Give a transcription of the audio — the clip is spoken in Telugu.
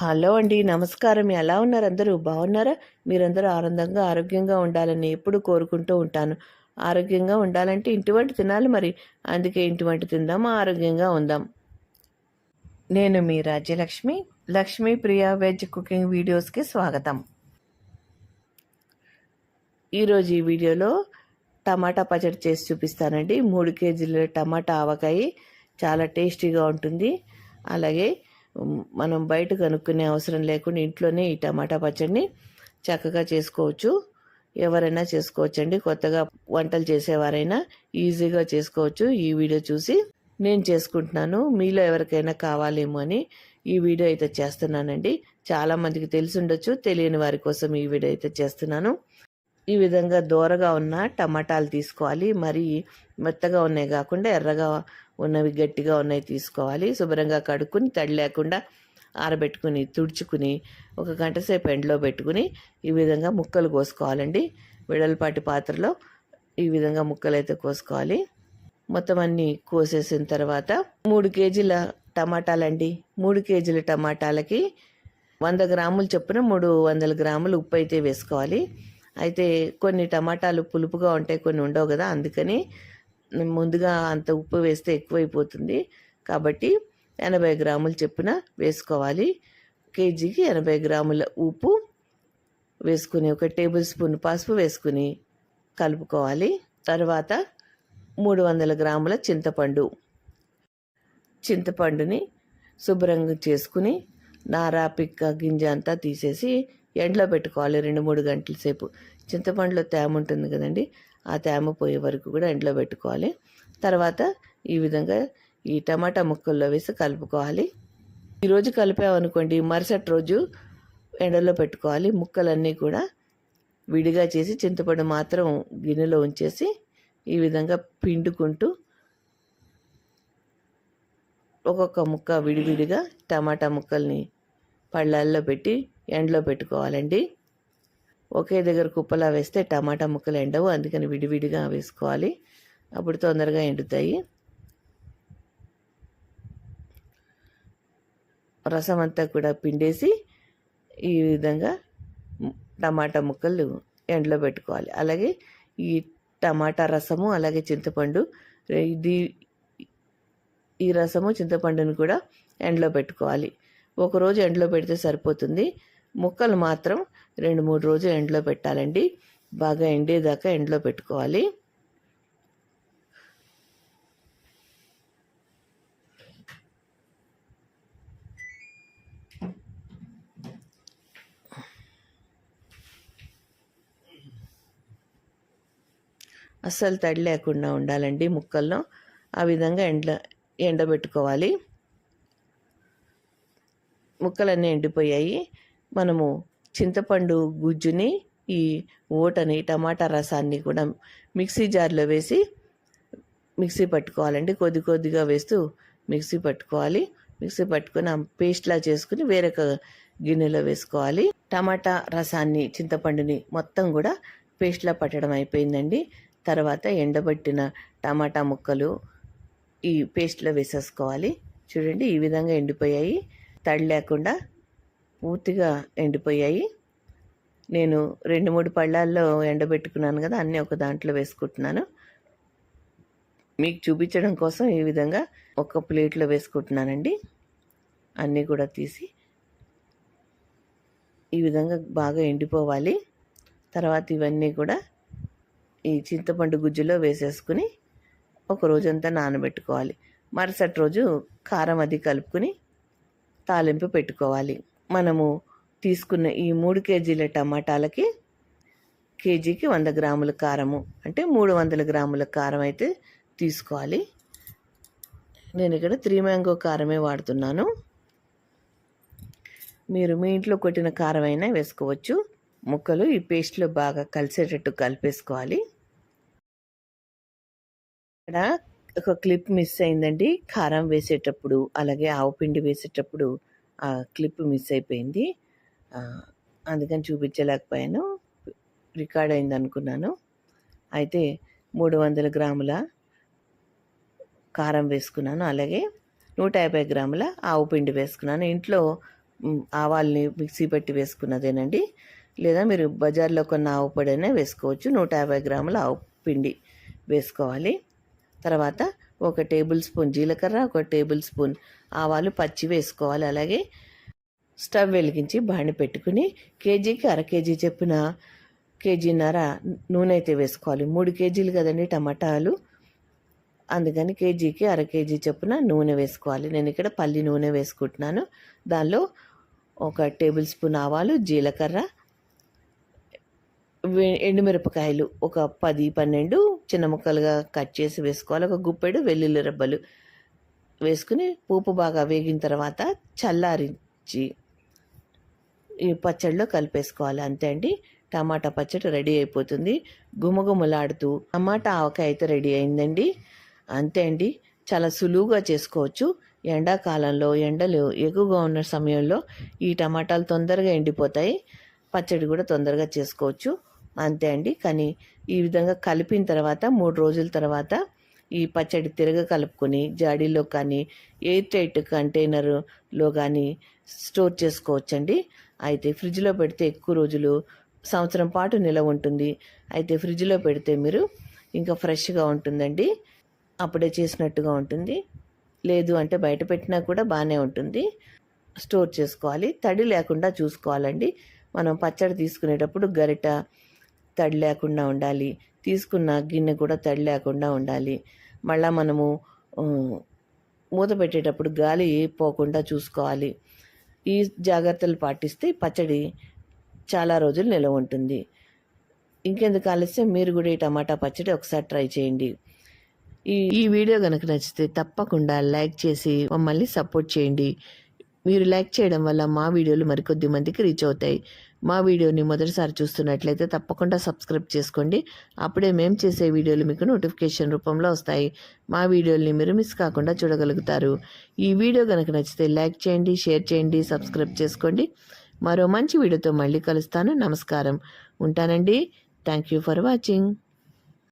హలో అండి. నమస్కారం. ఎలా ఉన్నారు అందరూ? బాగున్నారా? మీరందరూ ఆనందంగా, ఆరోగ్యంగా ఉండాలని ఎప్పుడూ కోరుకుంటూ ఉంటాను. ఆరోగ్యంగా ఉండాలంటే ఇంటి వంట తినాలి మరి. అందుకే ఇంటి వంట తిందాం, ఆరోగ్యంగా ఉందాం. నేను మీ రాజ్యలక్ష్మి. లక్ష్మీ ప్రియ వెజ్ కుకింగ్ వీడియోస్కి స్వాగతం. ఈరోజు ఈ వీడియోలో టమాటా పచ్చడి చేసి చూపిస్తానండి. 3 కేజీల టమాటా ఆవకాయ చాలా టేస్టీగా ఉంటుంది. అలాగే మనం బయట కనుక్కునే అవసరం లేకుండా ఇంట్లోనే ఈ టమాటా పచ్చడిని చక్కగా చేసుకోవచ్చు. ఎవరైనా చేసుకోవచ్చండి. కొత్తగా వంటలు చేసేవారైనా ఈజీగా చేసుకోవచ్చు. ఈ వీడియో చూసి నేను చేసుకుంటున్నాను. మీలో ఎవరికైనా కావాలేమో అని ఈ వీడియో అయితే చేస్తున్నానండి. చాలామందికి తెలిసి ఉండొచ్చు, తెలియని వారి కోసం ఈ వీడియో అయితే చేస్తున్నాను. ఈ విధంగా దోరగా ఉన్న టమాటాలు తీసుకోవాలి. మరి మెత్తగా ఉన్నాయి కాకుండా ఎర్రగా ఉన్నవి, గట్టిగా ఉన్నవి తీసుకోవాలి. శుభ్రంగా కడుక్కుని తడి లేకుండా ఆరబెట్టుకుని తుడుచుకుని ఒక గంట సేపు ఎండలో పెట్టుకుని ఈ విధంగా ముక్కలు కోసుకోవాలండి. వెడల్పాటి పాత్రలో ఈ విధంగా ముక్కలు అయితే కోసుకోవాలి. మొత్తం అన్నీ కోసేసిన తర్వాత 3 కేజీల టమాటాలండి. 3 కేజీల టమాటాలకి 100 గ్రాములు చొప్పున 300 గ్రాములు ఉప్పు అయితే వేసుకోవాలి. అయితే కొన్ని టమాటాలు పులుపుగా ఉంటాయి, కొన్ని ఉండవు కదా. అందుకని ముందుగా అంత ఉప్పు వేస్తే ఎక్కువైపోతుంది. కాబట్టి 80 గ్రాములు చొప్పున వేసుకోవాలి. కేజీకి 80 గ్రాముల ఉప్పు వేసుకుని 1 టేబుల్ స్పూన్ పసుపు వేసుకుని కలుపుకోవాలి. తర్వాత 300 గ్రాముల చింతపండుని శుభ్రంగా చేసుకుని నార, పిక్క, గింజ అంతా తీసేసి ఎండలో పెట్టుకోవాలి 2-3 గంటల సేపు. చింతపండులో తేమ ఉంటుంది కదండి, ఆ తేమ పోయే వరకు కూడా ఎండలో పెట్టుకోవాలి. తర్వాత ఈ విధంగా ఈ టమాటా ముక్కల్లో వేసి కలుపుకోవాలి. ఈరోజు కలిపామనుకోండి, మరుసటి రోజు ఎండలో పెట్టుకోవాలి. ముక్కలన్నీ కూడా విడిగా చేసి చింతపండు మాత్రం గిన్నెలో ఉంచేసి ఈ విధంగా పిండుకుంటూ ఒక్కొక్క ముక్క విడివిడిగా టమాటా ముక్కల్ని పళ్ళల్లో పెట్టి ఎండలో పెట్టుకోవాలండి. ఒకే దగ్గర కుప్పలా వేస్తే టమాటా ముక్కలు ఎండవు, అందుకని విడివిడిగా వేసుకోవాలి. అప్పుడు తొందరగా ఎండుతాయి. రసం అంతా కూడా పిండేసి ఈ విధంగా టమాటా ముక్కలు ఎండలో పెట్టుకోవాలి. అలాగే ఈ టమాటా రసము, అలాగే చింతపండు, ఈ రసము చింతపండుని కూడా ఎండలో పెట్టుకోవాలి. ఒకరోజు ఎండలో పెడితే సరిపోతుంది. ముక్కలు మాత్రం 2-3 రోజులు ఎండలో పెట్టాలండి. బాగా ఎండేదాకా ఎండలో పెట్టుకోవాలి. అస్సలు తడి లేకుండా ఉండాలండి ముక్కల్లో. ఆ విధంగా ఎండబెట్టుకోవాలి. ముక్కలన్నీ ఎండిపోయాయి. మనము చింతపండు గుజ్జుని, ఈ ఓటని, టమాటా రసాన్ని కూడా మిక్సీ జార్లో వేసి మిక్సీ పట్టుకోవాలండి. కొద్ది కొద్దిగా వేస్తూ మిక్సీ పట్టుకోవాలి. మిక్సీ పట్టుకొని ఆ పేస్ట్లా చేసుకుని వేరొక గిన్నెలో వేసుకోవాలి. టమాటా రసాన్ని, చింతపండుని మొత్తం కూడా పేస్ట్లా పట్టడం అయిపోయిందండి. తర్వాత ఎండబెట్టిన టమాటా ముక్కలు ఈ పేస్ట్లో వేసేసుకోవాలి. చూడండి, ఈ విధంగా ఎండిపోయాయి. తడి లేకుండా పూర్తిగా ఎండిపోయాయి. నేను 2-3 పళ్ళాల్లో ఎండబెట్టుకున్నాను కదా, అన్నీ ఒక దాంట్లో వేసుకుంటున్నాను. మీకు చూపించడం కోసం ఈ విధంగా ఒక ప్లేట్లో వేసుకుంటున్నానండి. అన్నీ కూడా తీసి ఈ విధంగా బాగా ఎండిపోవాలి. తర్వాత ఇవన్నీ కూడా ఈ చింతపండు గుజ్జులో వేసేసుకుని ఒక రోజంతా నానబెట్టుకోవాలి. మరుసటి రోజు కారం అది కలుపుకుని తాలింపు పెట్టుకోవాలి. మనము తీసుకున్న ఈ 3 కేజీల టమాటాలకి కేజీకి 100 గ్రాముల కారము, అంటే 300 గ్రాముల కారం అయితే తీసుకోవాలి. నేను ఇక్కడ 3 మ్యాంగో కారమే వాడుతున్నాను. మీరు మీ ఇంట్లో కొట్టిన కారం అయినా వేసుకోవచ్చు. ముక్కలు ఈ పేస్ట్లో బాగా కలిసేటట్టు కలిపేసుకోవాలి. ఇక్కడ ఒక క్లిప్ మిస్ అయిందండి. కారం వేసేటప్పుడు, అలాగే ఆవు పిండి వేసేటప్పుడు ఆ క్లిప్ మిస్ అయిపోయింది. అందుకని చూపించలేకపోయాను. రికార్డ్ అయింది అనుకున్నాను. అయితే 300 గ్రాముల కారం వేసుకున్నాను. అలాగే 150 గ్రాముల ఆవు పిండి వేసుకున్నాను. ఇంట్లో ఆవాల్ని మిక్సీ పెట్టి వేసుకున్నదేనండి. లేదా మీరు బజార్లో కొన్న ఆవు పొడి అయినా వేసుకోవచ్చు. 150 గ్రాముల ఆవు పిండి వేసుకోవాలి. తర్వాత 1 టేబుల్ స్పూన్ జీలకర్ర, 1 టేబుల్ స్పూన్ ఆవాలు పచ్చి వేసుకోవాలి. అలాగే స్టవ్ వెలిగించి బాండి పెట్టుకుని కేజీకి అర కేజీ చొప్పున కేజీన్నర నూనె అయితే వేసుకోవాలి. 3 కేజీలు కదండి టమాటాలు, అందుకని కేజీకి అర కేజీ చొప్పున నూనె వేసుకోవాలి. నేను ఇక్కడ పల్లి నూనె వేసుకుంటున్నాను. దానిలో 1 టేబుల్ స్పూన్ ఆవాలు, జీలకర్ర, ఎండుమిరపకాయలు ఒక 10-12 చిన్న ముక్కలుగా కట్ చేసి వేసుకోవాలి. 1 గుప్పెడు వెల్లుల్లి రెబ్బలు వేసుకుని పోపు బాగా వేగిన తర్వాత చల్లారించి ఈ పచ్చడిలో కలిపేసుకోవాలి. అంతే అండి, టమాటా పచ్చడి రెడీ అయిపోతుంది. గుమగుమలాడుతూ టమాటా ఆవకాయ అయితే రెడీ అయిందండి. అంతే అండి, చాలా సులువుగా చేసుకోవచ్చు. ఎండాకాలంలో ఎండలు ఎక్కువగా ఉన్న సమయంలో ఈ టమాటాలు తొందరగా ఎండిపోతాయి. పచ్చడి కూడా తొందరగా చేసుకోవచ్చు. అంతే అండి, కానీ ఈ విధంగా కలిపిన తర్వాత 3 రోజుల తర్వాత ఈ పచ్చడి కలుపుకొని జాడీలో కానీ ఎయిర్ టైట్ కంటైనర్లో కానీ స్టోర్ చేసుకోవచ్చండి. అయితే ఫ్రిడ్జ్లో పెడితే ఎక్కువ రోజులు, సంవత్సరం పాటు నిలవ ఉంటుంది. అయితే ఫ్రిడ్జ్లో పెడితే మీరు ఇంకా ఫ్రెష్గా ఉంటుందండి, అప్పుడే చేసినట్టుగా ఉంటుంది. లేదు అంటే బయట పెట్టినా కూడా బాగానే ఉంటుంది. స్టోర్ చేసుకోవాలి. తడి లేకుండా చూసుకోవాలండి. మనం పచ్చడి తీసుకునేటప్పుడు గరిట తడి లేకుండా ఉండాలి. తీసుకున్న గిన్నె కూడా తడి లేకుండా ఉండాలి. మళ్ళీ మనము మూత పెట్టేటప్పుడు గాలి పోకుండా చూసుకోవాలి. ఈ జాగ్రత్తలు పాటిస్తే పచ్చడి చాలా రోజులు నిలవ ఉంటుంది. ఇంకెందుకు ఆలస్యం, మీరు కూడా ఈ టమాటా పచ్చడి ఒకసారి ట్రై చేయండి. ఈ వీడియో కనుక నచ్చితే తప్పకుండా లైక్ చేసి మమ్మల్ని సపోర్ట్ చేయండి. మీరు లైక్ చేయడం వల్ల మా వీడియోలు మరికొద్ది మందికి రీచ్ అవుతాయి. మా వీడియోని మొదటిసారి చూస్తున్నట్లయితే తప్పకుండా సబ్స్క్రైబ్ చేసుకోండి. అప్పుడే మేము చేసే వీడియోలు మీకు నోటిఫికేషన్ రూపంలో వస్తాయి. మా వీడియోల్ని మీరు మిస్ కాకుండా చూడగలుగుతారు. ఈ వీడియో కనుక నచ్చితే లైక్ చేయండి, షేర్ చేయండి, సబ్స్క్రైబ్ చేసుకోండి. మరో మంచి వీడియోతో మళ్ళీ కలుస్తాను. నమస్కారం, ఉంటానండి. Thank you for watching.